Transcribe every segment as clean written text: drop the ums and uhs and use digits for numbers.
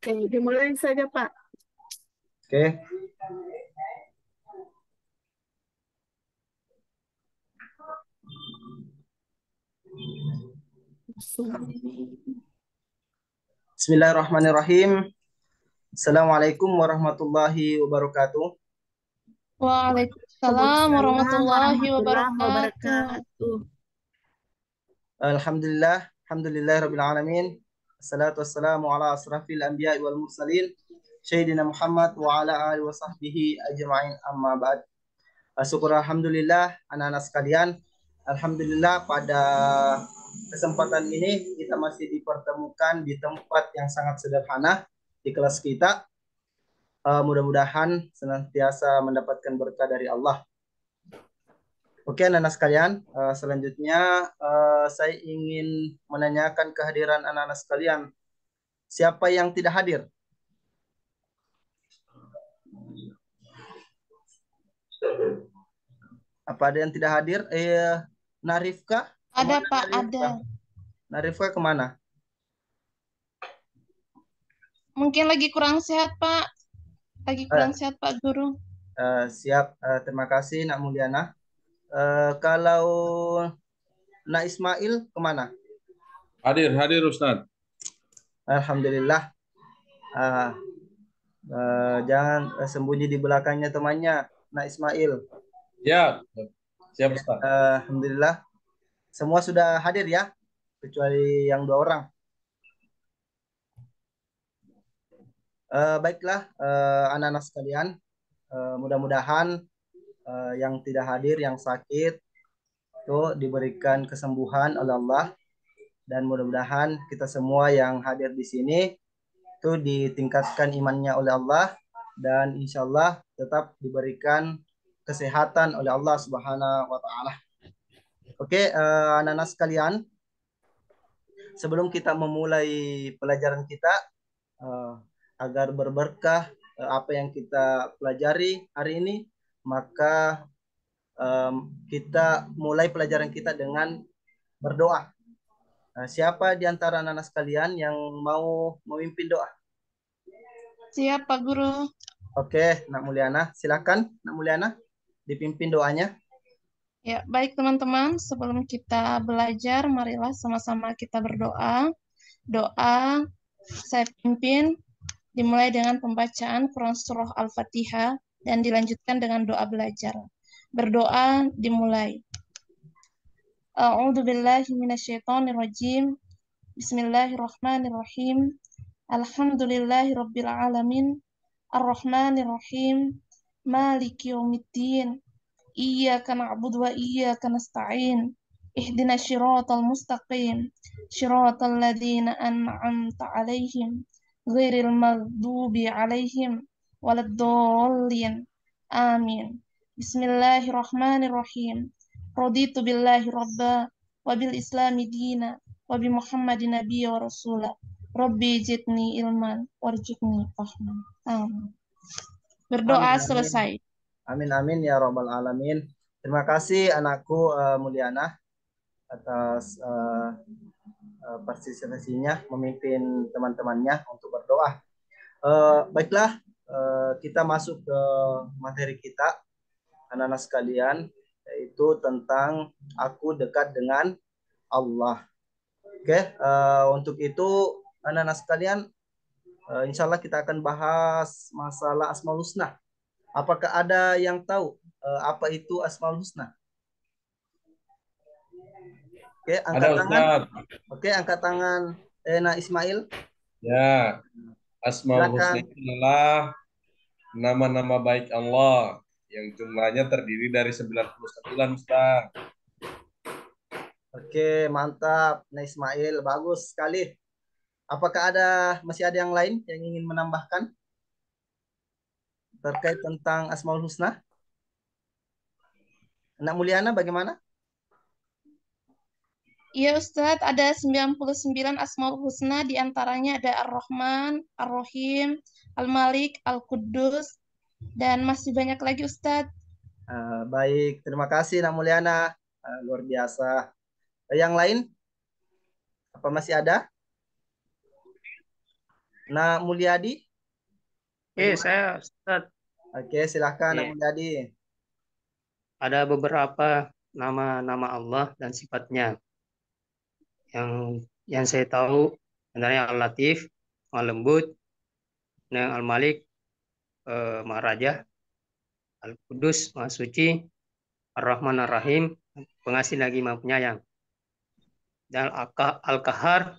Oke, dimulai saja, Pak. Oke, Bismillahirrahmanirrahim. Assalamualaikum warahmatullahi wabarakatuh. Waalaikumsalam Waalaikumsalam warahmatullahi warahmatullahi wabarakatuh. wabarakatuh. Alhamdulillahirabbil alamin. Assalatu wassalamu ala asrafil anbiya'i wal mursalin Sayyidina Muhammad wa ala alihi wa sahbihi ajma'in amma ba'd. Syukur alhamdulillah anak-anak sekalian. Alhamdulillah pada kesempatan ini kita masih dipertemukan di tempat yang sangat sederhana di kelas kita. Mudah-mudahan senantiasa mendapatkan berkah dari Allah. Oke, anak-anak sekalian, selanjutnya saya ingin menanyakan kehadiran anak-anak sekalian. Siapa yang tidak hadir? Apa ada yang tidak hadir? Narifka? Ada, Kemana Pak, Narifka? ada. Narifka kemana? Mungkin lagi kurang sehat, Pak. Lagi kurang sehat, Pak Guru. Siap, terima kasih Nak Mulyana. Kalau Nak Ismail kemana? Hadir Ustaz. Alhamdulillah. Jangan sembunyi di belakangnya temannya, Nak Ismail. Ya, siap Ustaz. Alhamdulillah. Semua sudah hadir ya, kecuali yang 2 orang. Baiklah, anak-anak sekalian, mudah-mudahan yang tidak hadir, yang sakit, itu diberikan kesembuhan oleh Allah, dan mudah-mudahan kita semua yang hadir di sini itu ditingkatkan imannya oleh Allah, dan insya Allah tetap diberikan kesehatan oleh Allah Subhanahu wa Ta'ala. Oke, anak-anak sekalian, sebelum kita memulai pelajaran kita, agar berberkah apa yang kita pelajari hari ini, maka kita mulai pelajaran kita dengan berdoa. Siapa di antara anak-anak sekalian yang mau memimpin doa? Siap, Pak Guru. Oke, Nak Mulyana, silakan Nak Mulyana dipimpin doanya. Ya, baik teman-teman, sebelum kita belajar, marilah sama-sama kita berdoa. Doa saya pimpin dimulai dengan pembacaan Quran Surah Al-Fatihah dan dilanjutkan dengan doa belajar. Berdoa dimulai. A'udzu billahi minasyaitonir rajim. Bismillahirrahmanirrahim. Alhamdulillahi rabbil alamin. Ar-Rahmanir Rahim. Maliki yaumiddin. Iyyaka na'budu wa iyyaka nasta'in. Ihdinas shiratal mustaqim. Shiratal ladzina an'amta 'alaihim ghairil maghdubi 'alaihim waladdallin. Amin. Bismillahirrahmanirrahim. Raditu billahi rabba wa bil islami dina wa bi Muhammadin nabiyya wa rasula. Rabbi zidni ilman warzuqni fahman. Amin. Berdoa Amin, amin. selesai. Amin, amin ya Rabbal Alamin. Terima kasih anakku Mulyana atas partisipasinya memimpin teman-temannya untuk berdoa. Baiklah, kita masuk ke materi kita, anak-anak sekalian, yaitu tentang aku dekat dengan Allah. Oke, untuk itu anak-anak sekalian, insya Allah kita akan bahas masalah Asmaul Husna. Apakah ada yang tahu apa itu Asmaul Husna? Oke, angkat tangan. Oke, angkat tangan Nak Ismail. Ya, Asmaul Husna itu adalah nama-nama baik Allah yang jumlahnya terdiri dari 99, Ustaz. Oke, mantap Nak Ismail, bagus sekali. Apakah masih ada yang lain yang ingin menambahkan terkait tentang Asmaul Husna? Nak Mulyana bagaimana? Iya Ustadz, ada 99 Asmaul Husna, diantaranya ada Ar-Rahman, Ar-Rahim, Al-Malik, Al-Quddus, dan masih banyak lagi Ustadz. Baik, terima kasih Nak Mulyana, luar biasa. Yang lain? Apa masih ada? Nak Mulyadi? Bagaimana? Saya Ustaz. Oke, silahkan Nak Eh, Mulyadi. ada beberapa nama-nama Allah dan sifatnya yang saya tahu sebenarnya Al-Latif, Al-Lembut, yang Al-Malik, Maha Raja, Al-Kudus, Maha Suci, Ar-Rahman Ar-Rahim, Pengasih lagi Maha Penyayang, dan Al-Qahar,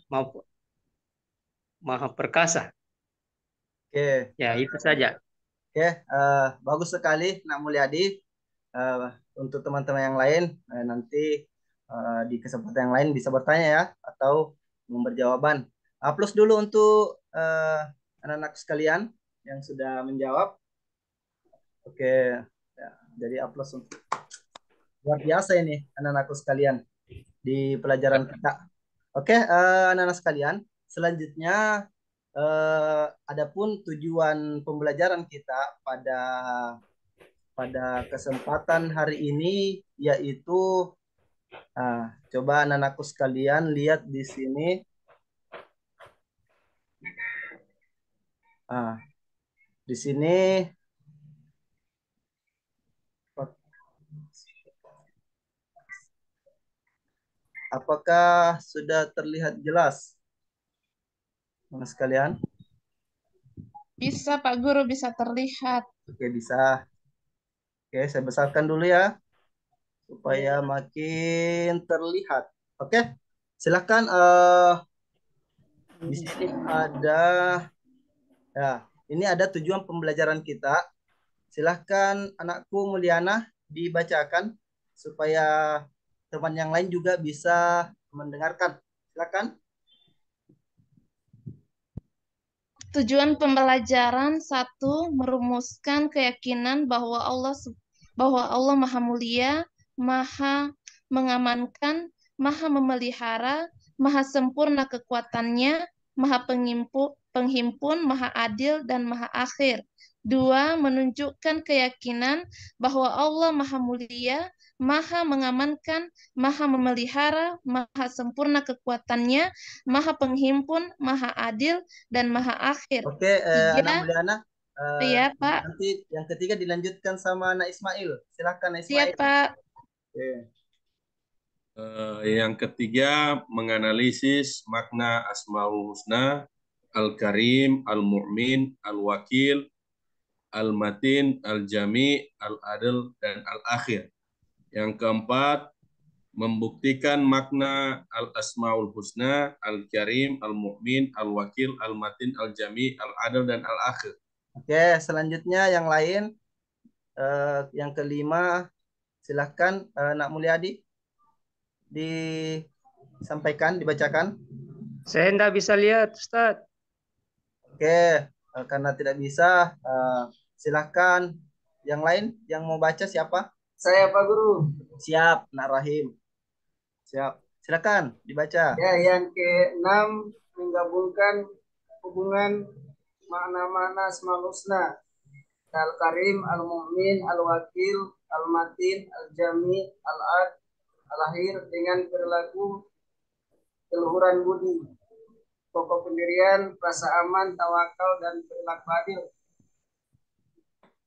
Maha Perkasa. Oke, Ya, itu saja. oke, bagus sekali Nak Mulyadi. Untuk teman-teman yang lain, nanti di kesempatan yang lain bisa bertanya ya, atau memberi jawaban. Plus dulu untuk anak-anak sekalian yang sudah menjawab. Oke, ya, jadi aplaus untuk luar biasa ini anak-anakku sekalian di pelajaran kita. Oke, anak-anak sekalian, selanjutnya adapun tujuan pembelajaran kita pada kesempatan hari ini yaitu coba anak-anakku sekalian lihat di sini. Di sini apakah sudah terlihat jelas, anak sekalian? Bisa Pak Guru, bisa terlihat. Oke, bisa. Oke, saya besarkan dulu ya supaya makin terlihat. Oke, silahkan. Di sini ada ya. Ini ada tujuan pembelajaran kita. Silahkan anakku Mulyana dibacakan supaya teman yang lain juga bisa mendengarkan. Silakan. Tujuan pembelajaran satu, merumuskan keyakinan bahwa Allah Maha Mulia, Maha mengamankan, Maha memelihara, Maha sempurna kekuatannya, Maha penghimpun, Maha adil dan Maha akhir. Dua, menunjukkan keyakinan bahwa Allah Maha Mulia, Maha mengamankan, Maha memelihara, Maha sempurna kekuatannya, Maha penghimpun, Maha adil dan Maha akhir. Oke, anak Tiga, Mulyana. ya Pak. Nanti yang ketiga dilanjutkan sama anak Ismail. Silahkan anak Siap Ismail. Pak. Oke. Yang ketiga, menganalisis makna Asmaul Husna, Al-Karim, Al-Mu'min, Al-Wakil, Al-Matin, Al-Jami, Al-Adil, dan Al-Akhir. Yang keempat, membuktikan makna Al-Asmaul Husna, Al-Karim, Al-Mu'min, Al-Wakil, Al-Matin, Al-Jami, Al-Adil, dan Al-Akhir. Oke, selanjutnya yang lain. Yang kelima, silahkan Nak Mulyadi disampaikan, dibacakan. Saya tidak bisa lihat, Ustaz. Oke, karena tidak bisa, silahkan yang lain yang mau baca siapa? Saya Pak Guru. Siap, Nak Rahim. Siap. Silakan dibaca. Ya, yang keenam menggabungkan hubungan makna-makna Asmaul Husna. Al-Karim, Al-Mu'min, Al-Wakil, Al-Matin, Al-Jami, Al-Ad, Al-Akhir dengan perilaku keluhuran budi, pokok pendirian, rasa aman, tawakal, dan perilaku adil.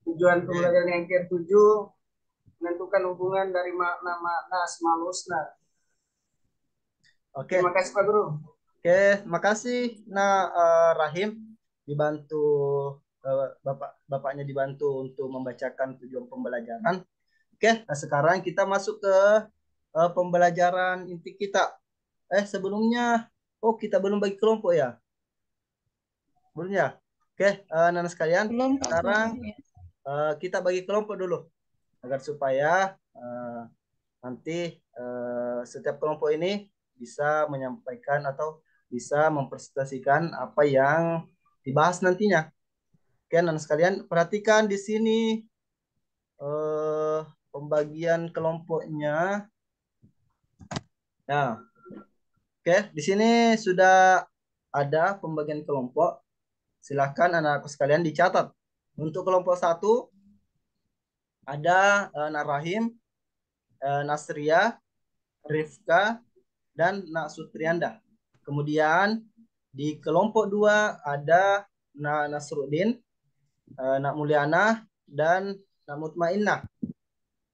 Tujuan pembelajaran yang ketujuh, menentukan hubungan dari makna-makna Asmaul Husna. Oke. Terima kasih Pak Guru. Oke, makasih Nak Rahim, dibantu bapaknya dibantu untuk membacakan tujuan pembelajaran. Oke, nah sekarang kita masuk ke pembelajaran inti kita. Sebelumnya, kita belum bagi kelompok ya? Belum ya? Oke, anak sekalian, Belum Pak sekarang Guru. kita bagi kelompok dulu agar supaya nanti setiap kelompok ini bisa menyampaikan atau bisa mempresentasikan apa yang dibahas nantinya. Oke, anak sekalian, perhatikan di sini pembagian kelompoknya. Nah, oke, di sini sudah ada pembagian kelompok. Silahkan anak-anakku sekalian dicatat. Untuk kelompok 1 ada Nak Rahim, Nasria, Rifka, dan Nak Sutrianda. Kemudian Di kelompok 2 ada Nak Nasruddin, Nak Mulyana, dan Nak Mutmainnah.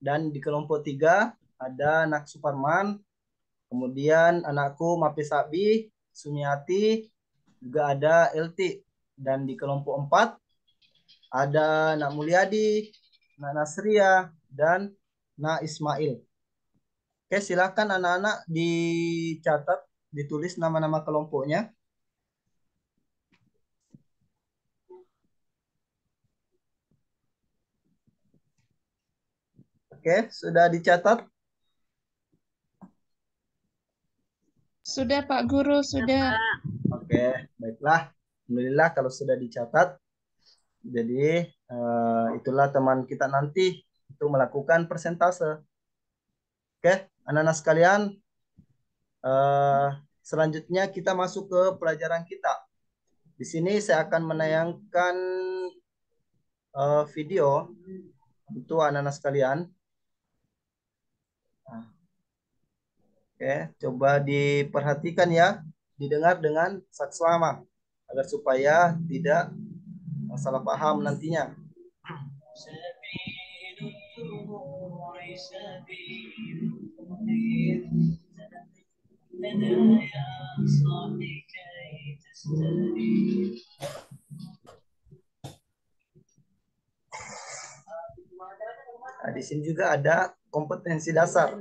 Dan di kelompok 3 ada Nak Suparman, kemudian anakku Mapisabi, Sumiati, juga ada LT. Dan di kelompok 4 ada Nak Mulyadi, Nak Nasria, dan Nak Ismail. Oke, silakan anak-anak dicatat, ditulis nama-nama kelompoknya. Oke, sudah dicatat? Sudah Pak Guru, sudah. Oke, baiklah. Alhamdulillah kalau sudah dicatat. Jadi itulah teman kita nanti untuk melakukan persentase. Oke, anak-anak sekalian. Selanjutnya kita masuk ke pelajaran kita. Di sini saya akan menayangkan video untuk anak-anak sekalian. Oke, coba diperhatikan ya, didengar dengan saksama agar supaya tidak salah paham nantinya. Nah, di sini juga ada kompetensi dasar.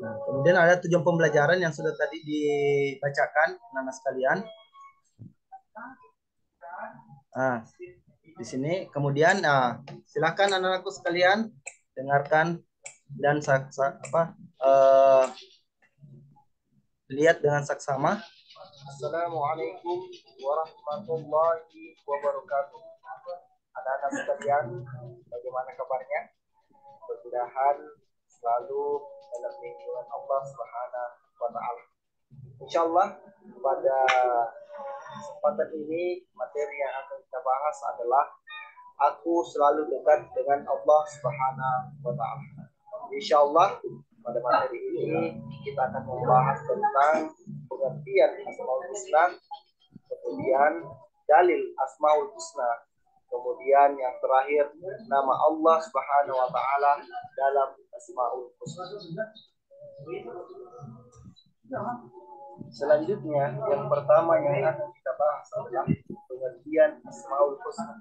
Nah, kemudian ada tujuan pembelajaran yang sudah tadi dibacakan anak-anak sekalian. Nah, di sini kemudian silakan anak-anakku sekalian dengarkan dan lihat dengan saksama. Assalamualaikum warahmatullahi wabarakatuh. Anak-anak sekalian, bagaimana kabarnya? Mudah-mudahan selalu dalam lindungan Allah Subhanahu wa taala. Insyaallah pada kesempatan ini materi yang akan kita bahas adalah aku selalu dekat dengan Allah Subhanahu wa taala. Insyaallah pada materi ini kita akan membahas tentang pengertian Asmaul Husna, kemudian dalil Asmaul Husna, kemudian yang terakhir nama Allah Subhanahu wa taala dalam Asmaul Husna. Selanjutnya yang pertama yang akan kita bahas adalah pengertian Asmaul Husna.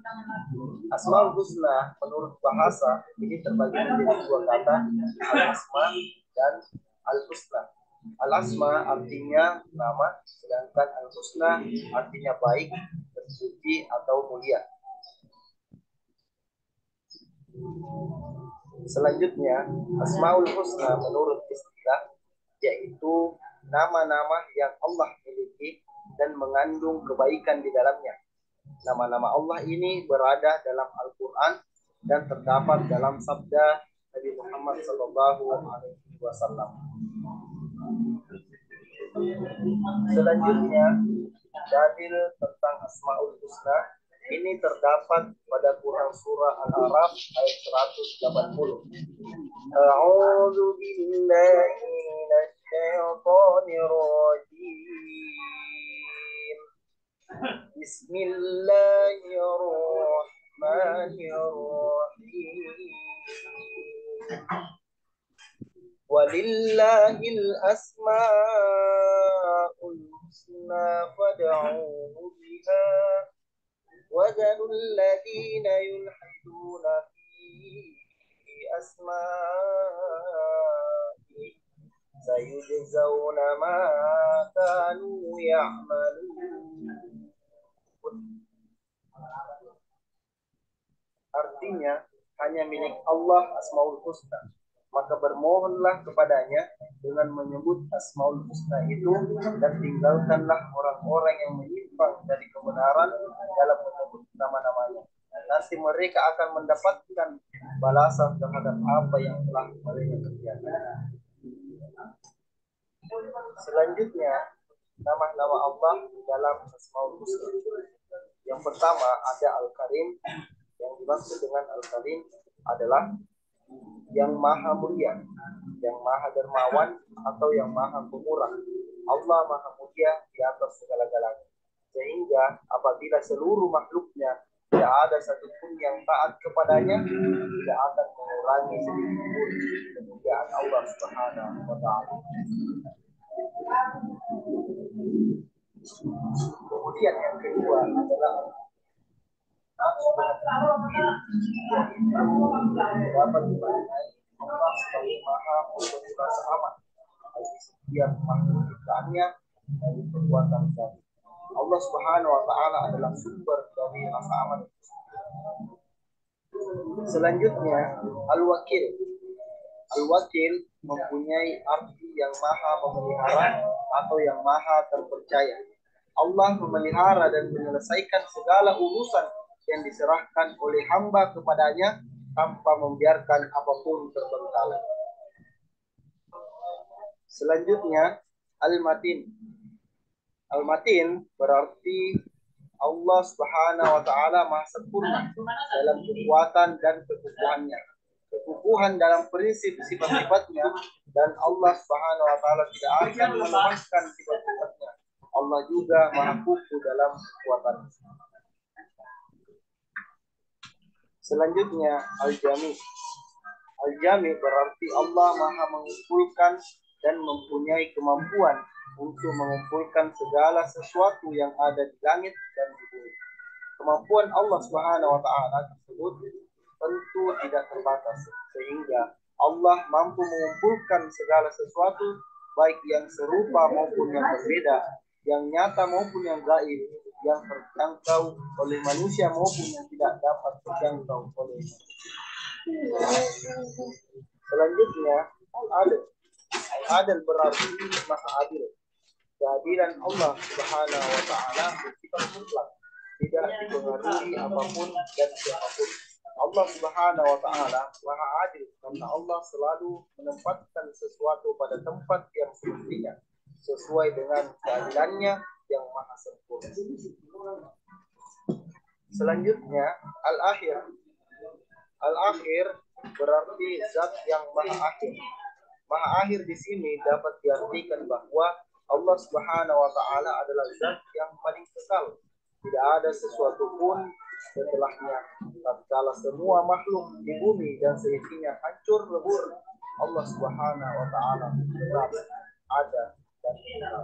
Asmaul Husna menurut bahasa ini terbagi menjadi dua kata, Al-Asma dan Al-Husna. Al-Asma artinya nama, sedangkan Al-Husna artinya baik, tersuci atau mulia. Selanjutnya, Asmaul Husna menurut istilah yaitu nama-nama yang Allah miliki dan mengandung kebaikan di dalamnya. Nama-nama Allah ini berada dalam Al-Quran dan terdapat dalam sabda Nabi Muhammad SAW. Selanjutnya, dalil tentang Asmaul Husna ini terdapat pada Quran surah Al-A'raf ayat 180. A'udzu billahi minasyaitonir rajim. Bismillahirrahmanirrahim. Walillahil asmaul husna fad'uhu biha وَذَرُوا الَّذِينَ يُلْحِدُونَ فِي أَسْمَائِهِ سَيُجْزَوْنَ مَا كَانُوا يَعْمَلُونَ. Artinya hanya milik Allah Asmaul Husna, maka bermohonlah kepadanya dengan menyebut Asmaul Husna itu dan tinggalkanlah orang-orang yang menyimpang dari kebenaran dalam menyebut nama-namanya. Nanti mereka akan mendapatkan balasan terhadap apa yang telah mereka kerjakan. Selanjutnya, nama-nama Allah dalam Asmaul Husna. Yang pertama ada Al-Karim. Yang dimaksud dengan Al-Karim adalah yang maha mulia. yang maha dermawan, atau yang maha pemurah. Allah maha mulia di atas segala-galanya. Sehingga apabila seluruh makhluknya tidak ada satupun yang taat kepadanya, tidak akan mengurangi sedikit pun kemuliaan Allah Subhanahu wa Ta'ala. Kemudian yang kedua adalah dapat dimaknai Allah sebagai maha pemberi rasa aman bagi setiap makhluk ciptaannya dari perbuatan zat. Allah Subhanahu wa Ta'ala adalah sumber dari rasa aman. Selanjutnya, Al-Wakil. Al-Wakil mempunyai arti yang maha memelihara atau yang maha terpercaya. Allah memelihara dan menyelesaikan segala urusan yang diserahkan oleh hamba kepadanya tanpa membiarkan apapun terbengkalai. Selanjutnya, Al-Matin. Al-Matin berarti Allah Subhanahu wa Ta'ala maha sempurna dalam kekuatan dan kekufuhannya, kekufuhan dalam prinsip sifat-sifatnya, dan Allah Subhanahu wa Ta'ala tidak akan melemahkan sifat-sifatnya. Allah juga maha kufu dalam kekuatannya. Selanjutnya, Al-Jami. Al-Jami berarti Allah maha mengumpulkan dan mempunyai kemampuan untuk mengumpulkan segala sesuatu yang ada di langit dan di bumi. Kemampuan Allah Subhanahu wa Ta'ala tersebut tentu tidak terbatas, sehingga Allah mampu mengumpulkan segala sesuatu, baik yang serupa maupun yang berbeda, yang nyata maupun yang gaib, yang terjangkau oleh manusia maupun yang tidak dapat terjangkau oleh manusia. Selanjutnya, Al-Adil. Al-Adil berarti maha adil. Keadilan Allah Subhanahu wa Ta'ala bersifat mutlak, tidak dipengaruhi apapun dan siapapun. Allah Subhanahu wa Ta'ala maha adil karena Allah selalu menempatkan sesuatu pada tempat yang semestinya sesuai dengan keadilannya yang maha sempurna. Selanjutnya, Al-Akhir. Al-Akhir berarti zat yang maha akhir. Maha akhir di sini dapat diartikan bahwa Allah Subhanahu wa Ta'ala adalah zat yang paling kekal. Tidak ada sesuatu pun setelahnya. Tatkala semua makhluk di bumi dan seisinya hancur lebur, Allah Subhanahu wa Ta'ala tetap ada dan kekal.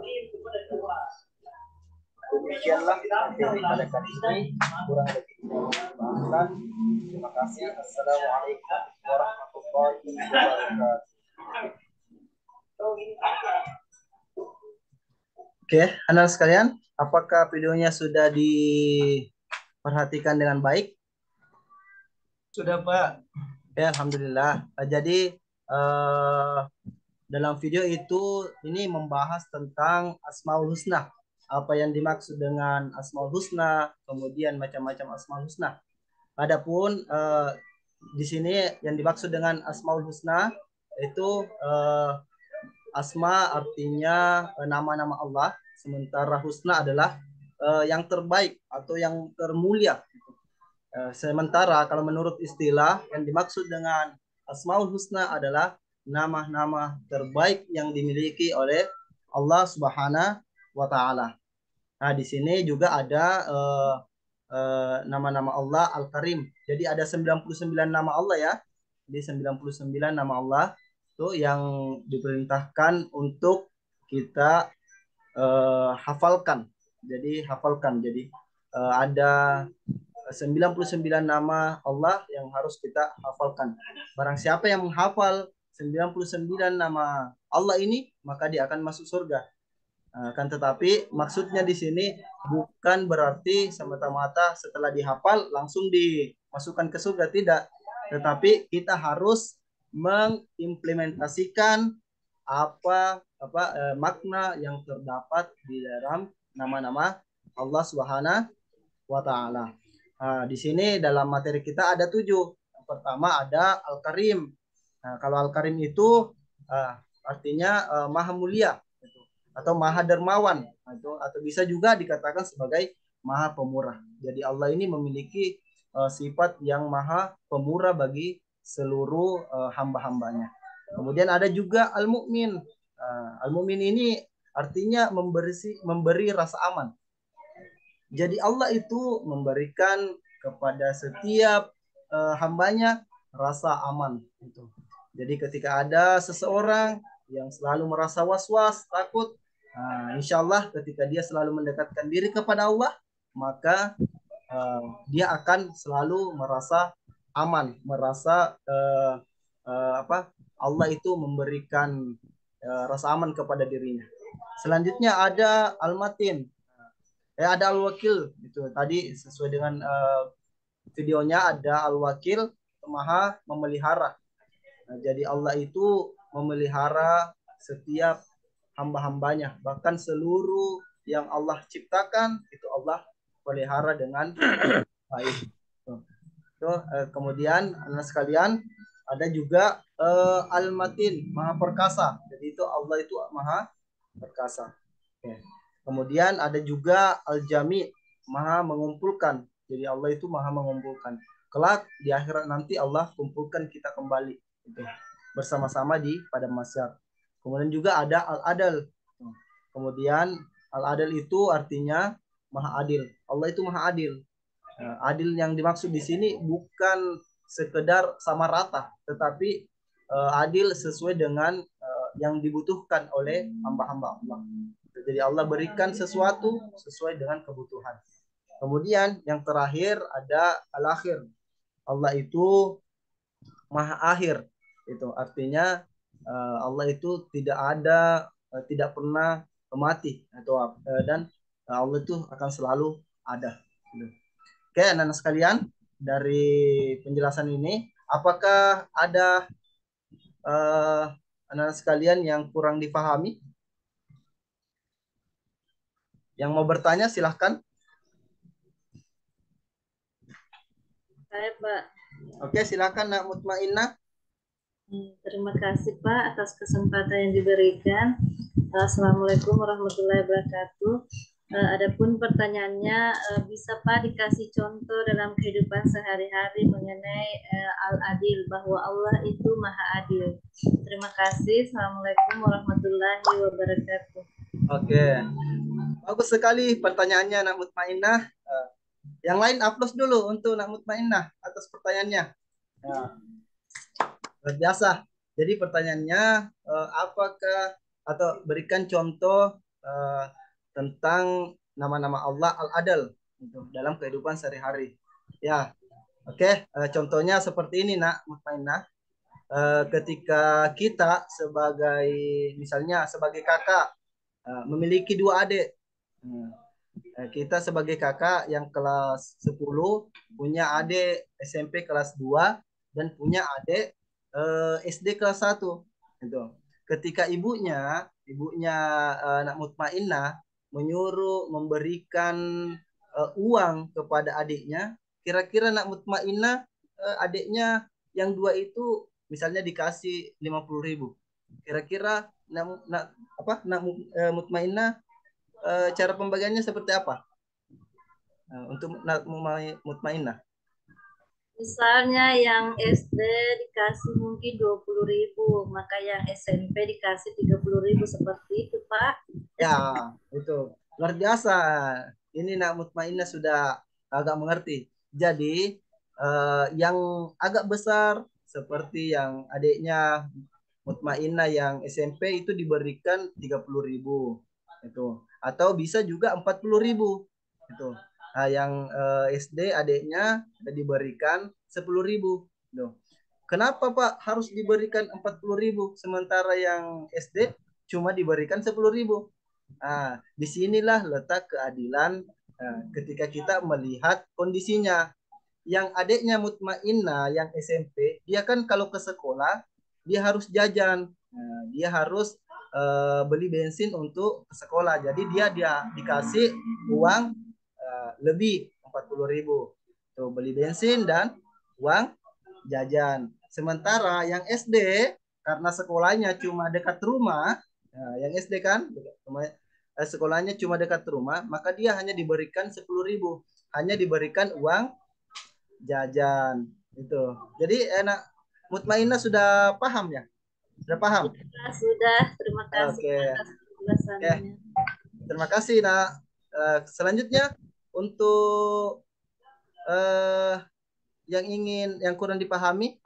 Demikianlah materi pada kali ini, kurang lebih bahasan. Terima kasih. Assalamualaikum warahmatullahi wabarakatuh. Oke, anak sekalian, apakah videonya sudah diperhatikan dengan baik? Sudah, Pak. Ya, alhamdulillah. Jadi dalam video itu ini membahas tentang Asmaul Husna. Apa yang dimaksud dengan Asmaul Husna, kemudian macam-macam Asmaul Husna. Adapun di sini yang dimaksud dengan Asmaul Husna itu Asma artinya nama-nama Allah, sementara husna adalah yang terbaik atau yang termulia. Sementara kalau menurut istilah yang dimaksud dengan Asmaul Husna adalah nama-nama terbaik yang dimiliki oleh Allah Subhanahu wa Ta'ala. Nah, di sini juga ada nama-nama Allah Al-Karim. Jadi ada 99 nama Allah ya. Jadi 99 nama Allah itu yang diperintahkan untuk kita hafalkan. Jadi hafalkan. Jadi ada 99 nama Allah yang harus kita hafalkan. Barang siapa yang menghafal 99 nama Allah ini, maka dia akan masuk surga. Kan tetapi maksudnya di sini bukan berarti semata-mata setelah dihafal langsung dimasukkan ke surga, tidak. Tetapi kita harus mengimplementasikan makna yang terdapat di dalam nama-nama Allah Subhanahu wa Ta'ala. Di sini dalam materi kita ada 7. Yang pertama ada Al-Karim. Kalau Al-Karim itu artinya maha mulia atau maha dermawan, atau bisa juga dikatakan sebagai maha pemurah. Jadi Allah ini memiliki sifat yang maha pemurah bagi seluruh hamba-hambanya. Kemudian ada juga al-mu'min. Al-mu'min ini artinya memberi rasa aman. Jadi Allah itu memberikan kepada setiap hambanya rasa aman. Gitu. Jadi ketika ada seseorang yang selalu merasa was-was, takut, insya Allah ketika dia selalu mendekatkan diri kepada Allah, maka dia akan selalu merasa aman, merasa Allah itu memberikan rasa aman kepada dirinya. Selanjutnya ada al-matin. Ada al-wakil itu tadi sesuai dengan videonya, ada al-wakil, maha memelihara. Nah, jadi Allah itu memelihara setiap hamba-hambanya, bahkan seluruh yang Allah ciptakan itu Allah pelihara dengan baik. Kemudian anak sekalian ada juga al-matin, maha perkasa. Jadi itu Allah itu maha perkasa. Oke. Kemudian ada juga al-jami, maha mengumpulkan. Jadi Allah itu maha mengumpulkan. Kelak di akhirat nanti Allah kumpulkan kita kembali gitu, bersama-sama di pada masyar. Kemudian juga ada al-adal. Kemudian al-adal itu artinya maha adil. Allah itu maha adil. Adil yang dimaksud di sini bukan sekedar sama rata, tetapi adil sesuai dengan yang dibutuhkan oleh hamba-hamba Allah. Jadi Allah berikan sesuatu sesuai dengan kebutuhan. Kemudian yang terakhir ada al-akhir. Allah itu maha akhir. Itu artinya Allah itu tidak pernah mati atau dan Allah itu akan selalu ada. Oke, anak-anak sekalian, dari penjelasan ini, apakah ada anak-anak sekalian yang kurang dipahami? Yang mau bertanya silahkan. Saya, Pak. Oke, silahkan Nak Mutmainnah. Terima kasih Pak atas kesempatan yang diberikan. Assalamualaikum warahmatullahi wabarakatuh. Adapun pertanyaannya, bisa Pak dikasih contoh dalam kehidupan sehari-hari mengenai al-adil, bahwa Allah itu maha adil. Terima kasih. Assalamualaikum warahmatullahi wabarakatuh. Oke, bagus sekali pertanyaannya Nak Mutmainnah. Yang lain aplaus dulu untuk Nak Mutmainnah atas pertanyaannya. Luar biasa. Jadi pertanyaannya, apakah atau berikan contoh tentang nama-nama Allah al-adal dalam kehidupan sehari-hari. Ya, oke. Contohnya seperti ini Nak Mutmainnah. Ketika kita sebagai misalnya sebagai kakak memiliki dua adik. Kita sebagai kakak yang kelas 10 punya adik SMP kelas 2 dan punya adik SD kelas 1 gitu. Ketika ibunya Nak Mutmainnah menyuruh memberikan uang kepada adiknya, kira-kira Nak Mutmainnah adiknya yang dua itu misalnya dikasih 50.000. Kira-kira Nak Mutmainnah cara pembagiannya seperti apa? Untuk Nak Mutmainnah. Misalnya yang SD dikasih mungkin 20.000, maka yang SMP dikasih 30.000, seperti itu Pak. Ya, itu luar biasa. Ini Nak Mutmainnah sudah agak mengerti. Jadi yang agak besar seperti yang adiknya Mutmainnah yang SMP itu diberikan 30.000 itu, atau bisa juga 40.000 itu. Nah, yang SD adiknya diberikan 10.000. Kenapa Pak harus diberikan 40.000 sementara yang SD cuma diberikan 10.000? Nah, disinilah letak keadilan ketika kita melihat kondisinya. Yang adiknya Mutmainnah yang SMP, dia kan kalau ke sekolah dia harus jajan, dia harus beli bensin untuk ke sekolah. Jadi dia dikasih uang lebih 40.000 tuh beli bensin dan uang jajan. Sementara yang SD karena sekolahnya cuma dekat rumah, yang SD kan sekolahnya cuma dekat rumah, maka dia hanya diberikan 10.000, hanya diberikan uang jajan itu. Jadi enak Mutmainnah sudah paham ya? Sudah paham? Ya, sudah. Terima kasih Oke. atas penjelasannya. Terima kasih, Nak. Selanjutnya untuk yang kurang dipahami,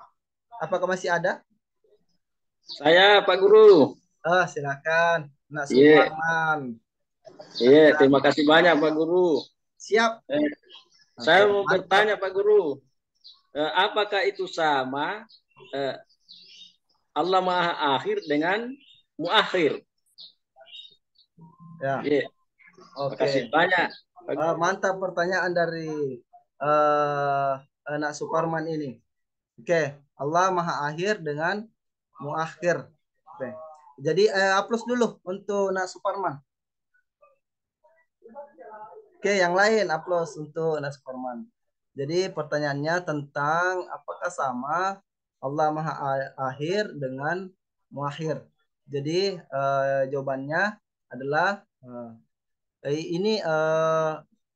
apakah masih ada? Saya Pak Guru. Silakan, Nak Iya. Suparman. Iya, terima kasih banyak Pak Guru. Siap. Saya Oke, mau mantap. bertanya Pak Guru, apakah itu sama Allah Maha Akhir dengan Muakhir? Ya. Iya. Terima kasih Oke. banyak. Mantap pertanyaan dari Nak Suparman ini. Oke, Allah Maha Akhir dengan Muakhir. Oke. Jadi aplaus dulu untuk Nak Suparman. Oke, yang lain aplaus untuk Nak Suparman. Jadi pertanyaannya tentang apakah sama Allah Maha Akhir dengan Muakhir. Jadi jawabannya adalah ini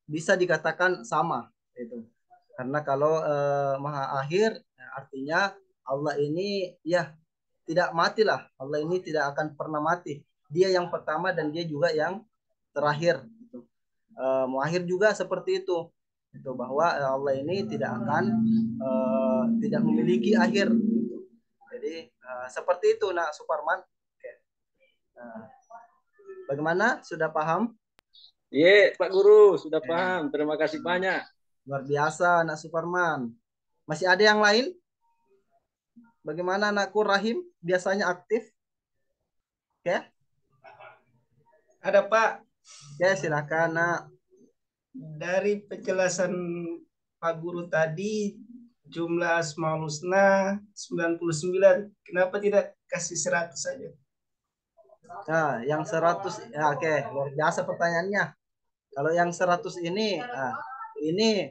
bisa dikatakan sama itu. Karena kalau Maha Akhir artinya Allah ini ya tidak matilah. Allah ini tidak akan pernah mati. Dia yang pertama dan dia juga yang terakhir. Muakhir juga seperti itu. Itu bahwa Allah ini tidak akan tidak memiliki akhir. Jadi seperti itu Nak Suparman. Oke. Bagaimana? Sudah paham? Iya, Pak Guru, sudah paham. Terima kasih banyak. Luar biasa Nak Suparman. Masih ada yang lain? Bagaimana Anakku Rahim? Biasanya aktif? Oke. Ada Pak. Oke, silakan Nak. Dari penjelasan Pak Guru tadi, jumlah Asmaul Husna 99. Kenapa tidak kasih 100 saja? Nah, yang 100 ya oke, luar biasa pertanyaannya. Kalau yang 100 ini ini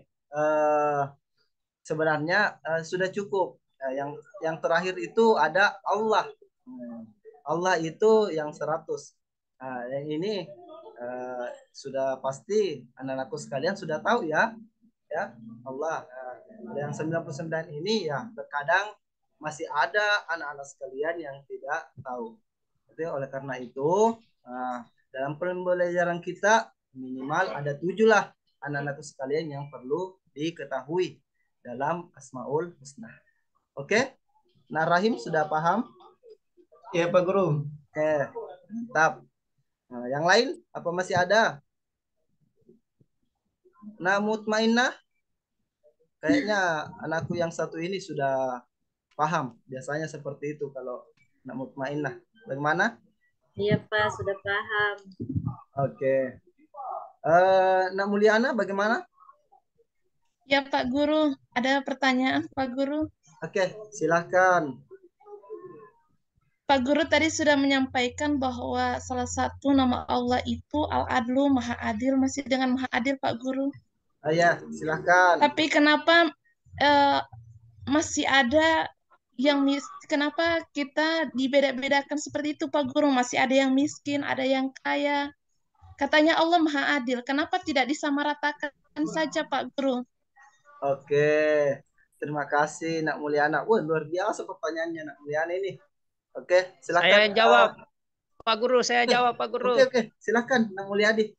sebenarnya sudah cukup. Yang terakhir itu ada Allah. Allah itu yang 100. Yang ini sudah pasti anak-anakku sekalian sudah tahu ya. Ya, Allah. Yang 99 ini ya terkadang masih ada anak-anak sekalian yang tidak tahu. Jadi oleh karena itu dalam pembelajaran kita minimal ada 7 lah anak-anakku sekalian yang perlu diketahui dalam Asmaul Husna. Oke? Nah, Rahim sudah paham? Ya, Pak Guru. Oke, mantap. Nah, yang lain apa masih ada? Nah, Mutmainnah, kayaknya anakku yang satu ini sudah paham. Biasanya seperti itu kalau Nak Mutmainnah. Bagaimana? Iya Pak, sudah paham. Oke. Nak Mulyana bagaimana? Ya Pak Guru, ada pertanyaan Pak Guru. Oke, silahkan. Pak Guru tadi sudah menyampaikan bahwa salah satu nama Allah itu Al-Adlu, Maha Adil, masih dengan Maha Adil Pak Guru. Ya, silahkan. Tapi kenapa masih ada yang kenapa kita dibeda-bedakan seperti itu Pak Guru? Masih ada yang miskin, ada yang kaya. Katanya Allah Maha Adil, kenapa tidak disamaratakan saja Pak Guru? Oke, terima kasih Nak Mulyana. Wah, luar biasa pertanyaannya Nak Mulyana ini. Oke, silakan. Saya jawab, Pak Guru. Saya jawab, Pak Guru. Oke, silakan Nak Mulyadi.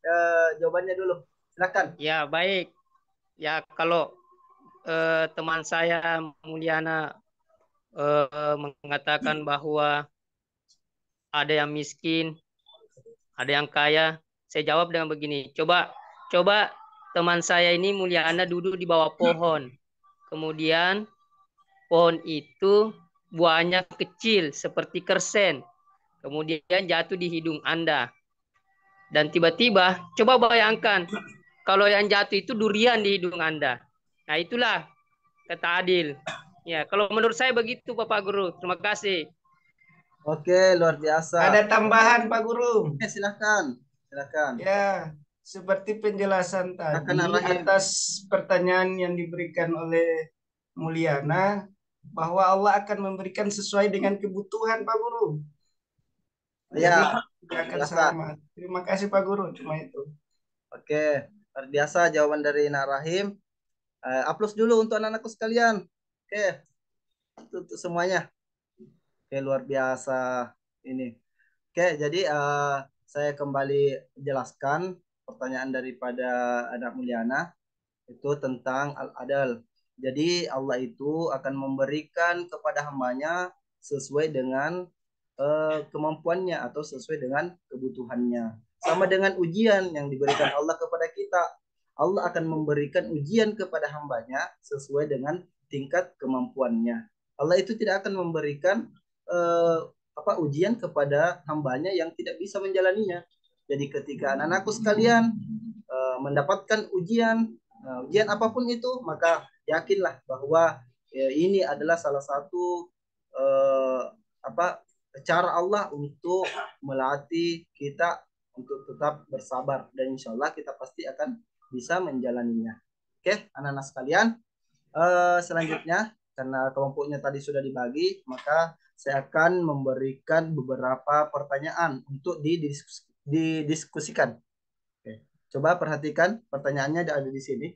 Jawabannya dulu. Silakan. Ya, baik. Ya, kalau teman saya Mulyana mengatakan bahwa ada yang miskin, ada yang kaya, saya jawab dengan begini. Coba teman saya ini Mulyana duduk di bawah pohon. Kemudian pohon itu buahnya kecil seperti kersen. Kemudian jatuh di hidung Anda. Dan tiba-tiba coba bayangkan kalau yang jatuh itu durian di hidung Anda. Nah, itulah kata adil. Ya, kalau menurut saya begitu Bapak Guru. Terima kasih. Oke, luar biasa. Ada tambahan Pak Guru. Oke, silakan. Silakan. Ya, seperti penjelasan tadi atas pertanyaan yang diberikan oleh Mulyana, bahwa Allah akan memberikan sesuai dengan kebutuhan Pak Guru. Ya, akan sama. Terima kasih Pak Guru, cuma itu. Oke, luar biasa jawaban dari Nak Rahim. Aplaus dulu untuk anak-anakku sekalian. Oke, untuk semuanya. Oke. Oke, luar biasa ini. Oke, jadi saya kembali jelaskan pertanyaan daripada anak Mulyana itu tentang al-adal. Jadi Allah itu akan memberikan kepada hambanya sesuai dengan kemampuannya atau sesuai dengan kebutuhannya. Sama dengan ujian yang diberikan Allah kepada kita. Allah akan memberikan ujian kepada hambanya sesuai dengan tingkat kemampuannya. Allah itu tidak akan memberikan ujian kepada hambanya yang tidak bisa menjalaninya. Jadi ketika anak-anakku sekalian mendapatkan ujian apapun itu, maka yakinlah bahwa ini adalah salah satu cara Allah untuk melatih kita untuk tetap bersabar, dan insya Allah kita pasti akan bisa menjalaninya. Oke, anak-anak sekalian, selanjutnya karena kelompoknya tadi sudah dibagi, maka saya akan memberikan beberapa pertanyaan untuk didiskusikan. Oke, coba perhatikan pertanyaannya ada di sini.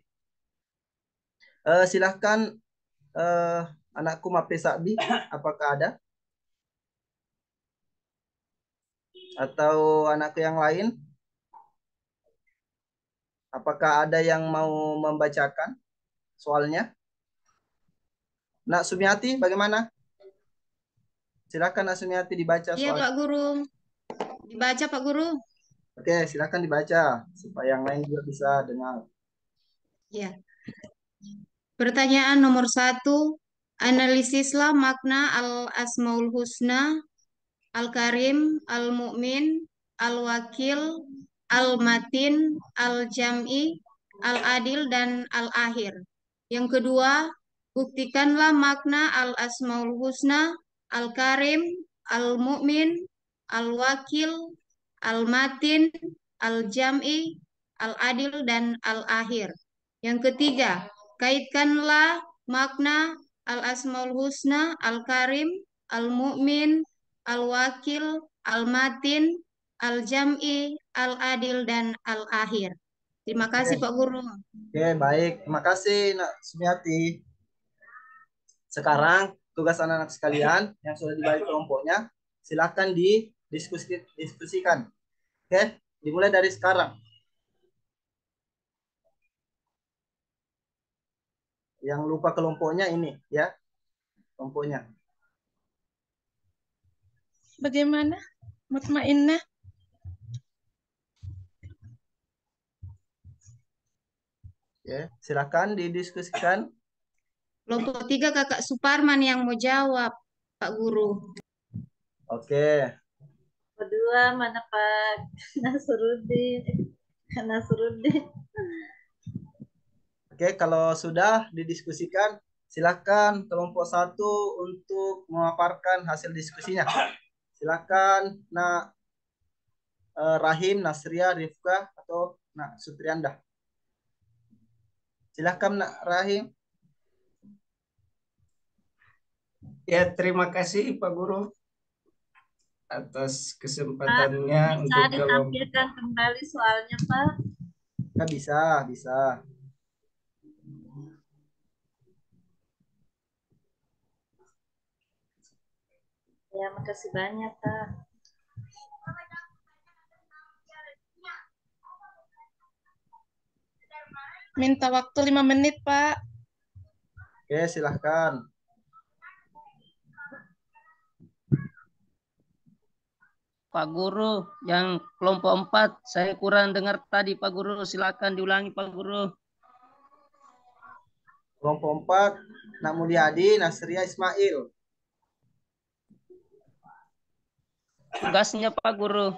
Silahkan anakku Mape Sakbi, apakah ada? Atau anakku yang lain? Apakah ada yang mau membacakan soalnya? Nak Sumiati, bagaimana? Silakan Nak Sumiati dibaca soalnya. Iya Pak Guru, dibaca Pak Guru. Oke, silakan dibaca supaya yang lain juga bisa dengar. Ya. Pertanyaan nomor 1, analisislah makna al-asmaul husna, al-karim, al-mu'min, al-wakil, al-matin, al-jam'i, al-adil, dan al-akhir. Yang kedua, buktikanlah makna al-asmaul husna, al-karim, al-mu'min, al-wakil, al-matin, al-jam'i, al-adil, dan al-akhir. Yang ketiga, kaitkanlah makna al-asmaul husna, al-karim, al-mu'min, al-wakil, al-matin, al-jam'i, al-adil, dan al-akhir. Terima kasih Pak Guru. Oke, baik. Terima kasih Nak Sumiati. Sekarang tugas anak-anak sekalian yang sudah dibagi kelompoknya, silakan didiskusikan. Oke, dimulai dari sekarang. Yang lupa kelompoknya ini ya, kelompoknya. Bagaimana? Mutmainnah. Ya, silakan didiskusikan. Kelompok 3 Kakak Suparman yang mau jawab, Pak Guru. Oke. Kedua mana Pak Nasruddin? Nasruddin. Oke, kalau sudah didiskusikan, silakan kelompok 1 untuk memaparkan hasil diskusinya. Silakan Nak Rahim, Nasria, Rifka, atau Nak Sutrianda. Silakan Nak Rahim. Ya, terima kasih Pak Guru atas kesempatannya bisa ditampilkan kembali soalnya Pak. Ya, bisa. Ya, makasih banyak Pak. Minta waktu 5 menit, Pak. Oke, silahkan. Pak Guru, yang kelompok 4, saya kurang dengar tadi Pak Guru, silakan diulangi Pak Guru. Kelompok 4, Nak Mulyadi, Nasria, Ismail. Tugasnya Pak Guru.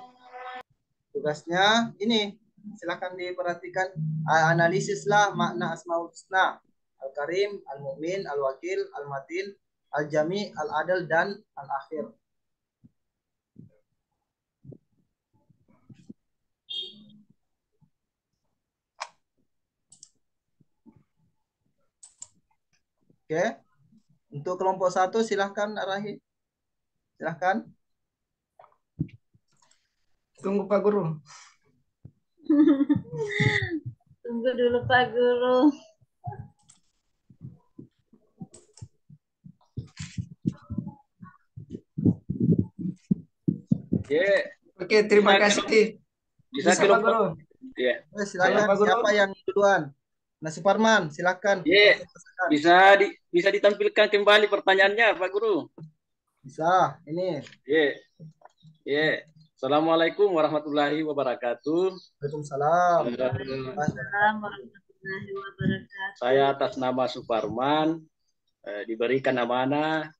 Tugasnya ini, silakan diperhatikan, analisislah makna Asmaul Husna, Al-Karim, Al-Mu'min, Al-Wakil, Al-Matin, Al-Jami, Al-Adil, dan Al-Akhir. Oke, untuk kelompok 1 silahkan Rahim. Silahkan. Tunggu Pak Guru. Tunggu dulu Pak Guru. Ya, Oke, terima bisa kasih. bisa Bisa Pak kelompok. Guru. Ya, Eh, silakan Pak Guru. siapa yang duluan? Nah, Suparman, silakan. ya, bisa ditampilkan kembali pertanyaannya, Pak Guru. Bisa, ini. Ya, ya. Assalamualaikum warahmatullahi wabarakatuh. Waalaikumsalam. Waalaikumsalam warahmatullahi wabarakatuh. Saya atas nama Suparman diberikan amanah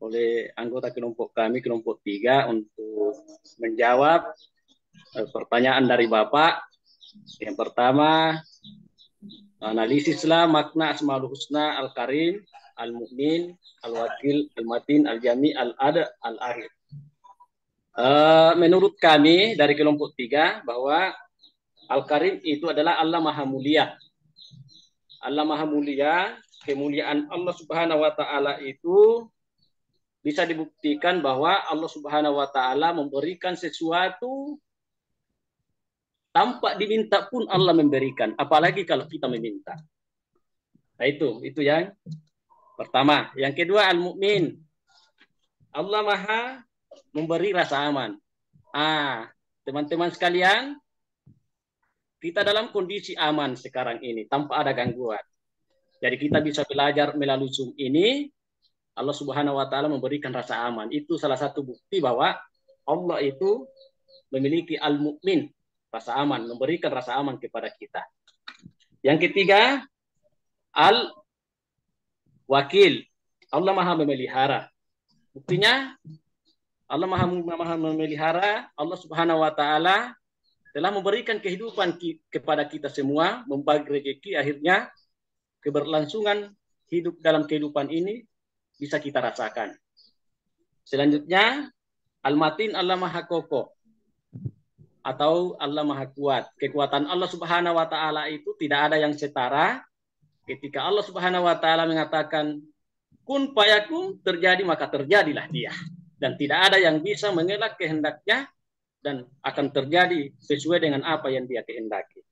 oleh anggota kelompok kami, kelompok 3, untuk menjawab pertanyaan dari Bapak. Yang pertama, analisislah makna Asmaul Husna Al-Karim, Al-Mu'min, Al-Wakil, Al-Matin, Al-Jami, Al-Ada, Al-Akhir. Menurut kami dari kelompok 3 bahwa Al-Karim itu adalah Allah Maha Mulia. Allah Maha Mulia, kemuliaan Allah Subhanahu wa taala itu bisa dibuktikan bahwa Allah Subhanahu wa taala memberikan sesuatu tanpa diminta pun Allah memberikan, apalagi kalau kita meminta. Nah, itu yang pertama. Yang kedua, Al-Mu'min. Allah Maha memberi rasa aman. Teman-teman sekalian, kita dalam kondisi aman sekarang ini tanpa ada gangguan. Jadi kita bisa belajar melalui Zoom ini. Allah Subhanahu wa taala memberikan rasa aman. Itu salah satu bukti bahwa Allah itu memiliki Al-Mu'min, rasa aman, memberikan rasa aman kepada kita. Yang ketiga, Al-Wakil. Allah Maha memelihara. Buktinya Allah Maha memelihara. Allah Subhanahu wa taala telah memberikan kehidupan kepada kita semua, membagi rezeki, akhirnya keberlangsungan hidup dalam kehidupan ini bisa kita rasakan. Selanjutnya, Al-Matin, Allah Maha Kokoh atau Allah Maha Kuat. Kekuatan Allah Subhanahu wa taala itu tidak ada yang setara. Ketika Allah Subhanahu wa taala mengatakan kun fayakun, terjadi maka terjadilah dia. Dan tidak ada yang bisa mengelak kehendaknya dan akan terjadi sesuai dengan apa yang dia kehendaki.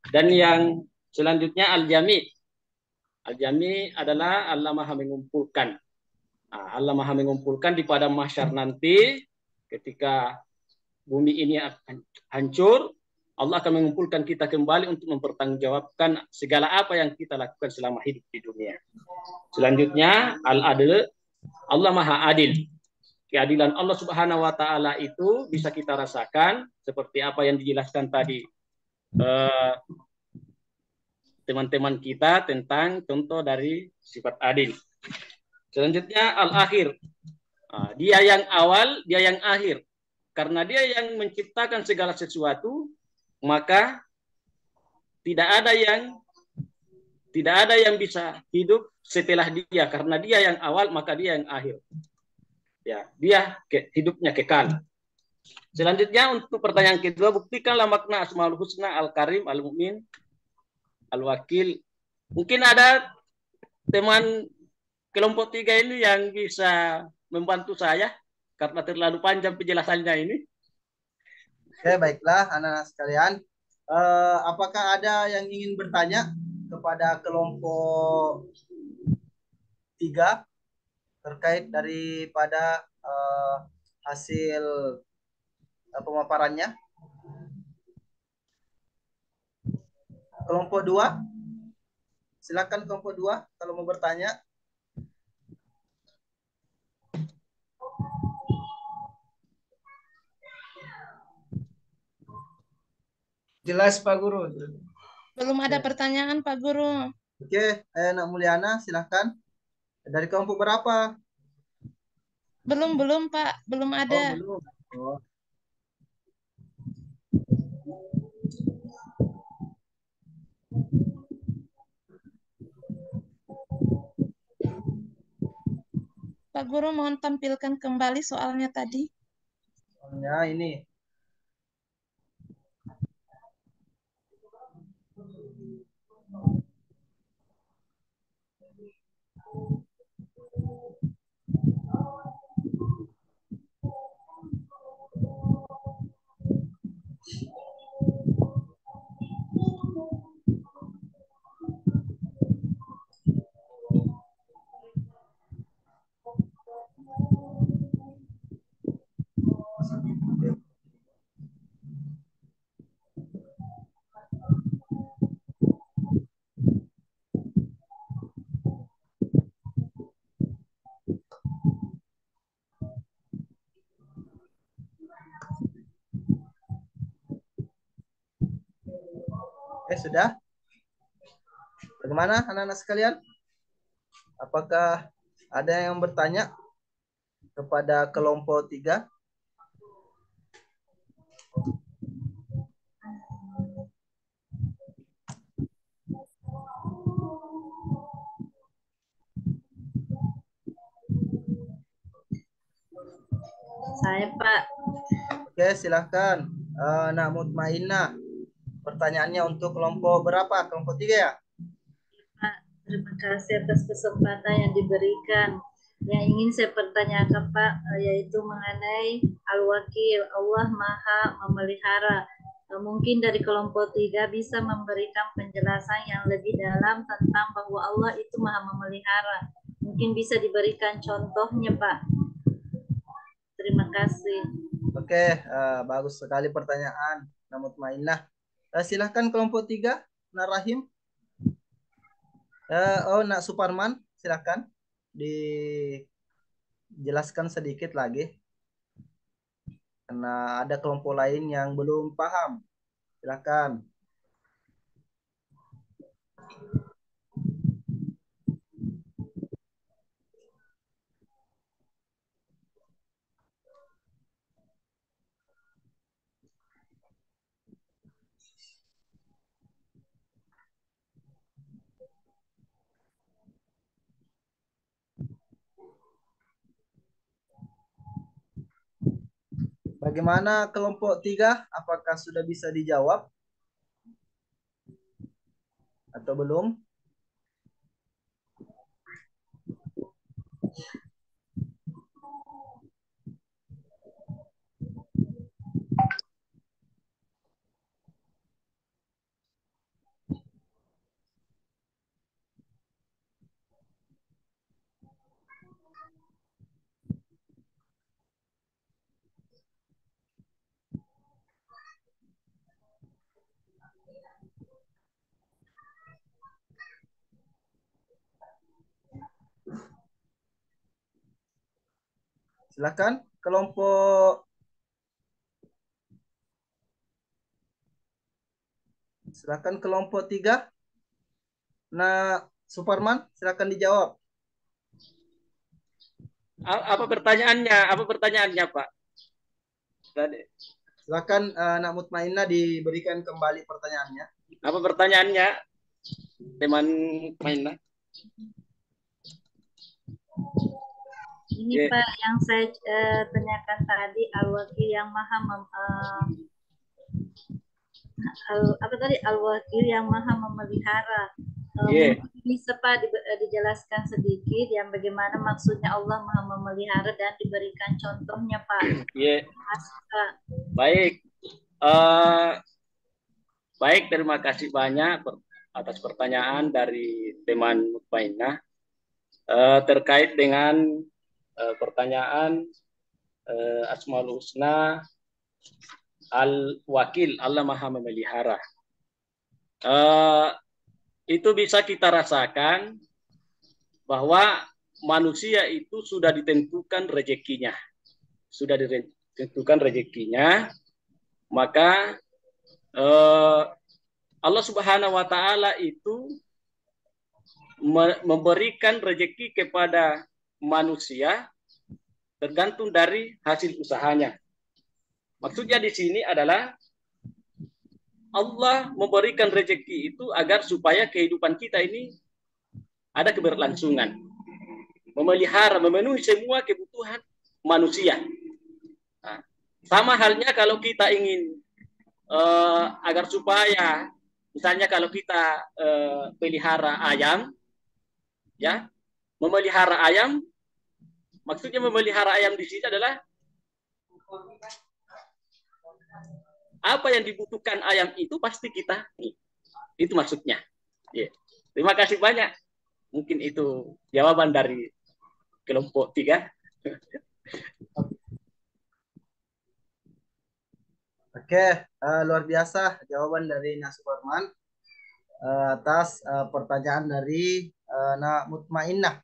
Dan yang selanjutnya Al-Jami. Al-Jami adalah Allah Maha mengumpulkan. Allah Maha mengumpulkan di padang mahsyar nanti ketika bumi ini akan hancur, Allah akan mengumpulkan kita kembali untuk mempertanggungjawabkan segala apa yang kita lakukan selama hidup di dunia. Selanjutnya Al-Adl, Allah Maha Adil. Keadilan Allah Subhanahu wa taala itu bisa kita rasakan seperti apa yang dijelaskan tadi teman-teman kita tentang contoh dari sifat adil. Selanjutnya Al-Akhir. Dia yang awal, dia yang akhir. Karena dia yang menciptakan segala sesuatu, maka tidak ada yang bisa hidup setelah dia. Karena dia yang awal, maka dia yang akhir. Ya, dia hidupnya kekal. Selanjutnya untuk pertanyaan kedua, buktikanlah makna Asmaul Husna Al-Karim, Al-Mu'min, Al-Wakil. Mungkin ada teman kelompok 3 ini yang bisa membantu saya karena terlalu panjang penjelasannya ini. Oke, baiklah anak-anak sekalian. Apakah ada yang ingin bertanya kepada kelompok 3 terkait daripada hasil pemaparannya? Kelompok 2, silakan kelompok 2 kalau mau bertanya. Jelas Pak Guru. Belum ada pertanyaan Pak Guru. Oke, Nak Mulyana silakan. Dari kelompok berapa? Belum Pak, belum ada. Oh, belum. Oh. Pak Guru mohon tampilkan kembali soalnya tadi. Soalnya ini. Oke, sudah. Bagaimana anak-anak sekalian? Apakah ada yang bertanya kepada kelompok 3? Saya, Pak. Oke, silahkan. Nak Mutmainah. Pertanyaannya untuk kelompok berapa? Kelompok 3 ya? Pak, terima kasih atas kesempatan yang diberikan. Yang ingin saya pertanyakan, Pak, yaitu mengenai Al-Wakil, Allah Maha Memelihara. Mungkin dari kelompok 3 bisa memberikan penjelasan yang lebih dalam tentang bahwa Allah itu Maha Memelihara. Mungkin bisa diberikan contohnya, Pak. Terima kasih. Oke, bagus sekali pertanyaan. Nak Mutmainah. Silahkan kelompok 3, Nak Rahim. Nak Suparman, silahkan dijelaskan sedikit lagi. Karena ada kelompok lain yang belum paham. Silahkan. Bagaimana kelompok 3? Apakah sudah bisa dijawab? Atau belum? Silakan kelompok silakan kelompok 3. Nah, Suparman, silakan dijawab. Apa pertanyaannya? Apa pertanyaannya, Pak? Tadi. Silakan Nak Mutmainah diberikan kembali pertanyaannya. Apa pertanyaannya, teman Mutmainah? Ini Pak yang saya tanyakan tadi, Al-Wakil yang Maha Al-Wakil yang Maha Memelihara. Mungkin bisa Pak dijelaskan sedikit yang bagaimana maksudnya Allah Maha Memelihara dan diberikan contohnya, Pak. Pak. Baik. Baik, terima kasih banyak atas pertanyaan dari teman Mutmainah terkait dengan pertanyaan Asmaul Husna Al-Wakil, Allah Maha Memelihara. Itu bisa kita rasakan bahwa manusia itu sudah ditentukan rezekinya. Sudah ditentukan rezekinya, maka Allah Subhanahu wa Ta'ala itu memberikan rezeki kepada manusia tergantung dari hasil usahanya. Maksudnya di sini adalah Allah memberikan rezeki itu agar supaya kehidupan kita ini ada keberlangsungan, memelihara, memenuhi semua kebutuhan manusia. Nah, sama halnya kalau kita ingin agar supaya, misalnya kalau kita pelihara ayam, ya, memelihara ayam, maksudnya memelihara ayam di sini adalah apa yang dibutuhkan ayam itu pasti kita, itu maksudnya. Terima kasih banyak. Mungkin itu jawaban dari kelompok 3. Oke, luar biasa jawaban dari Nak Suparman atas pertanyaan dari Nak Mutmainah.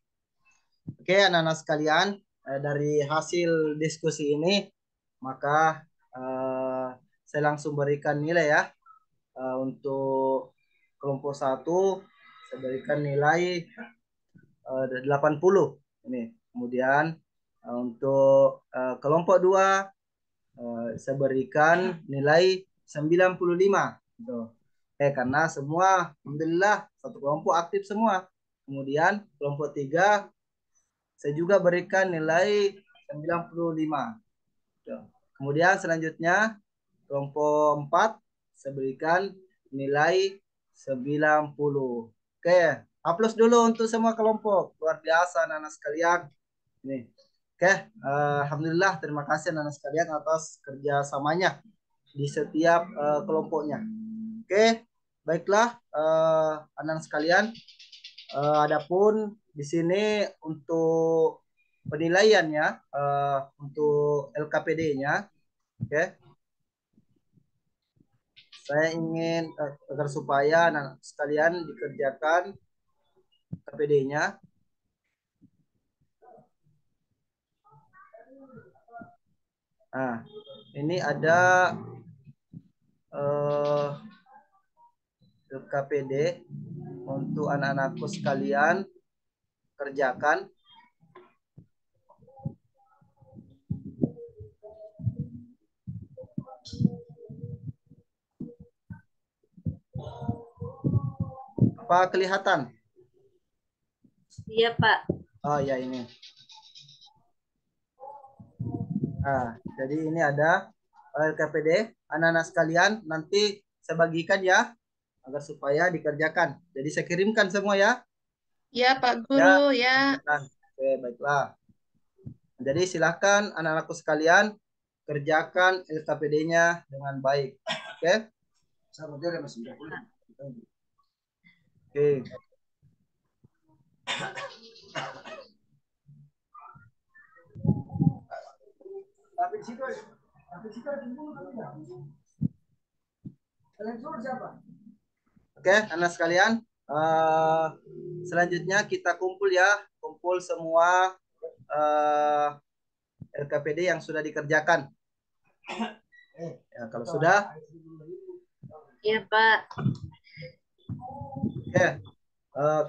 Oke, anak-anak sekalian, dari hasil diskusi ini, maka saya langsung berikan nilai ya untuk kelompok 1 saya berikan nilai 80 ini. Kemudian untuk kelompok 2 saya berikan nilai 95 gitu. Karena semua alhamdulillah satu kelompok aktif semua. Kemudian kelompok 3 saya juga berikan nilai 95 gitu. Kemudian selanjutnya kelompok 4 saya berikan nilai 90. Oke, aplaus dulu untuk semua kelompok. Luar biasa anak-anak sekalian. Nih. Oke, alhamdulillah terima kasih anak-anak sekalian atas kerjasamanya di setiap kelompoknya. Oke, baiklah anak-anak sekalian. Adapun di sini untuk penilaiannya untuk LKPD-nya, oke. Saya ingin agar supaya anak sekalian dikerjakan KPD-nya. Nah, ini ada KPD untuk anak-anakku sekalian kerjakan. Apa kelihatan? Iya, Pak. Oh ya, ini. Nah, jadi ini ada LKPD. Anak-anak sekalian nanti saya bagikan ya agar supaya dikerjakan. Jadi saya kirimkan semua ya. Ya, Pak Guru, ya. Oke, baiklah. Jadi silahkan anak-anakku sekalian kerjakan LKPD-nya dengan baik. Oke? Oke. Oke, anak sekalian. Selanjutnya kita kumpul ya, kumpul semua LKPD yang sudah dikerjakan. Ya, kalau sudah. Iya, Pak. Oke,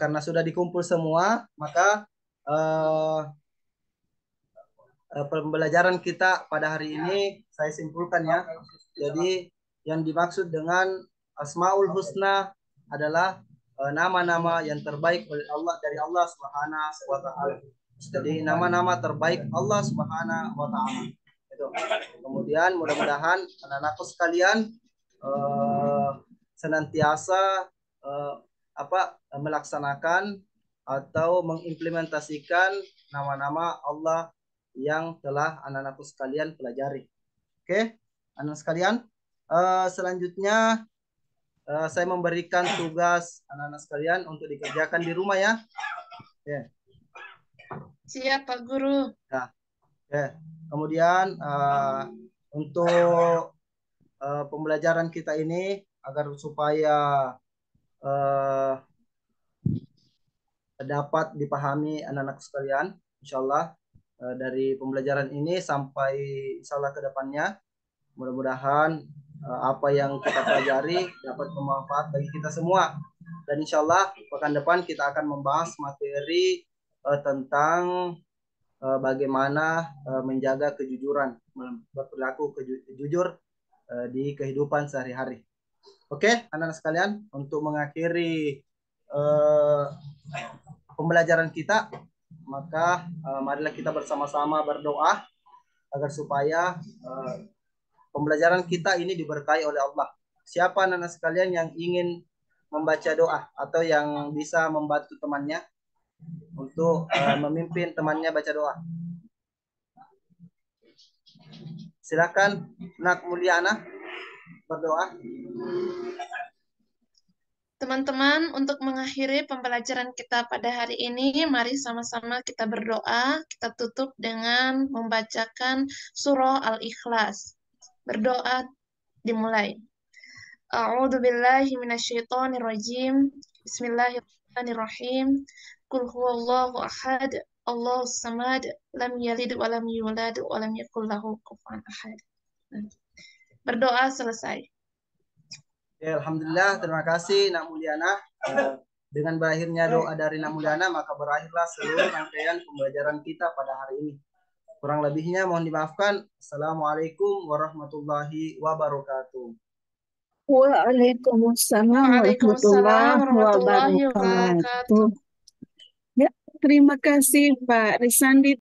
karena sudah dikumpul semua, maka pembelajaran kita pada hari ini saya simpulkan ya. Jadi yang dimaksud dengan Asmaul Husna adalah nama-nama yang terbaik oleh Allah dari Allah Subhanahu wa taala. Jadi nama-nama terbaik Allah Subhanahu wa taala. Itu. Kemudian mudah-mudahan anak-anakku sekalian senantiasa melaksanakan atau mengimplementasikan nama-nama Allah yang telah anak-anakku sekalian pelajari. Oke, anak sekalian, selanjutnya saya memberikan tugas anak-anak sekalian untuk dikerjakan di rumah ya. Oke. Siap, Pak Guru. Nah, oke. Kemudian untuk pembelajaran kita ini agar supaya dapat dipahami anak-anak sekalian, insya Allah dari pembelajaran ini sampai insya Allah ke depannya, mudah-mudahan apa yang kita pelajari dapat bermanfaat bagi kita semua. Dan insya Allah pekan depan kita akan membahas materi tentang bagaimana menjaga kejujuran, berperilaku jujur di kehidupan sehari-hari. Oke, anak-anak sekalian, untuk mengakhiri pembelajaran kita, maka marilah kita bersama-sama berdoa agar supaya pembelajaran kita ini diberkahi oleh Allah. Siapa anak-anak sekalian yang ingin membaca doa atau yang bisa membantu temannya untuk memimpin temannya baca doa? Silakan Nak Mulyana berdoa. Teman-teman, untuk mengakhiri pembelajaran kita pada hari ini, mari sama-sama kita berdoa. Kita tutup dengan membacakan surah Al-Ikhlas. Berdoa dimulai. A'udzu billahi minasyaitonir rajim. Bismillahirrahmanirrahim. Qul huwallahu ahad, Allahus samad, lam yalid wa lam yulad wa lam yakul lahu kufuwan ahad. Berdoa selesai. Ya, alhamdulillah, terima kasih Nak Mulyana. Dengan berakhirnya doa dari Nak Mulyana, maka berakhirlah seluruh rangkaian pembelajaran kita pada hari ini. Kurang lebihnya mohon dimaafkan. Assalamualaikum warahmatullahi wabarakatuh. Waalaikumsalam Waalaikumsalam warahmatullahi wabarakatuh. wabarakatuh. Ya, terima kasih Pak Risandi.